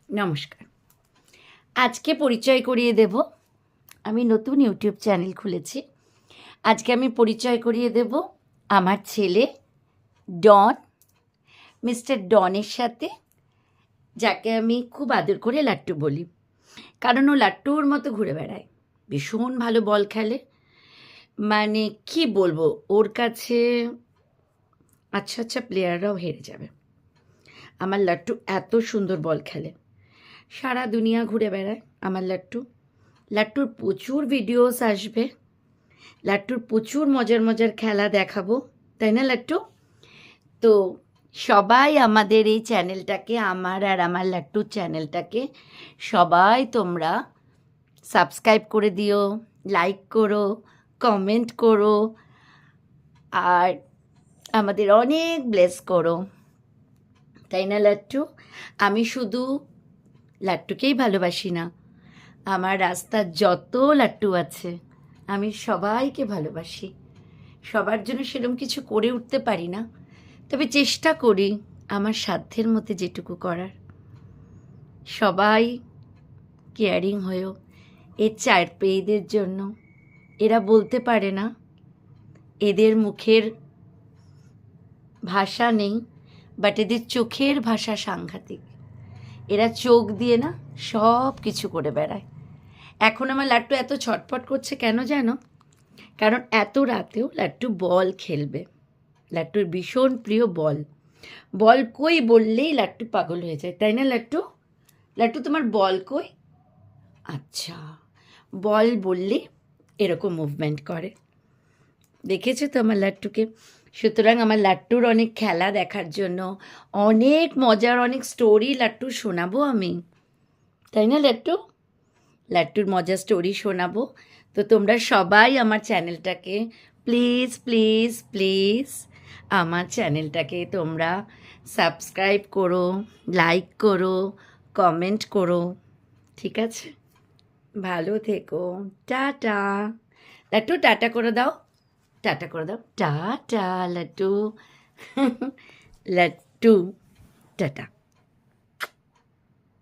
নমস্কার। আজকে পরিচয় করিয়ে দেব, আমি নতুন ইউটিউব চ্যানেল খুলেছি। আজকে আমি পরিচয় করিয়ে দেব আমার ছেলে ডন, মিস্টার ডনের সাথে, যাকে আমি খুব আদর করে লাট্টু বলি। কারণ ও লাট্টুর মতো ঘুরে বেড়ায়, ভীষণ ভালো বল খেলে। মানে কি বলবো, ওর কাছে আচ্ছা আচ্ছা প্লেয়াররাও হেরে যাবে। আমার লাট্টু এত সুন্দর বল খেলে, সারা দুনিয়া ঘুরে বেড়ায় আমার লাট্টু। লাট্টুর প্রচুর ভিডিওস আসবে, লাট্টুর প্রচুর মজার মজার খেলা দেখাবো, তাই না লাট্টু? তো সবাই আমাদের এই চ্যানেলটাকে, আমার আর আমার লাট্টুর চ্যানেলটাকে সবাই তোমরা সাবস্ক্রাইব করে দিও, লাইক করো, কমেন্ট করো, আর আমাদের অনেক ব্লেস করো, তাই না লাট্টু? আমি শুধু লাট্টুকেই ভালোবাসি না, আমার রাস্তার যত লাট্টু আছে আমি সবাইকে ভালোবাসি। সবার জন্য সেরকম কিছু করে উঠতে পারি না, তবে চেষ্টা করি আমার সাধ্যের মধ্যে যেটুকু করার। সবাই কেয়ারিং হয়েও এর চার পেয়েদের জন্য। এরা বলতে পারে না, এদের মুখের ভাষা নেই, বাট এদের চোখের ভাষা সাংঘাতিক। এরা চোখ দিয়ে না সব কিছু করে বেড়ায়। এখন আমার লাট্টু এত ছটফট করছে কেন জানো? কারণ এত রাতেও লাট্টু বল খেলবে। লাট্টুর ভীষণ প্রিয় বল। বল কই বললেই লাট্টু পাগল হয়ে যায়, তাই না লাট্টু? লাট্টু তোমার বল কই? আচ্ছা, বল বললে এরকম মুভমেন্ট করে। দেখেছো তো আমার লাট্টুকে? সুতরাং আমার লাট্টুর অনেক খেলা দেখার জন্য, অনেক মজার অনেক স্টোরি লাট্টু শোনাবো আমি, তাই না লাট্টু? লাট্টুর মজার স্টোরি শোনাবো। তো তোমরা সবাই আমার চ্যানেলটাকে প্লিজ প্লিজ প্লিজ আমার চ্যানেলটাকে তোমরা সাবস্ক্রাইব করো, লাইক করো, কমেন্ট করো, ঠিক আছে? ভালো থেকো। টাটা। লাট্টু টাটা করে দাও, টাটা করে দাও, টাটা লাট্টু। লাট্টু টাটা।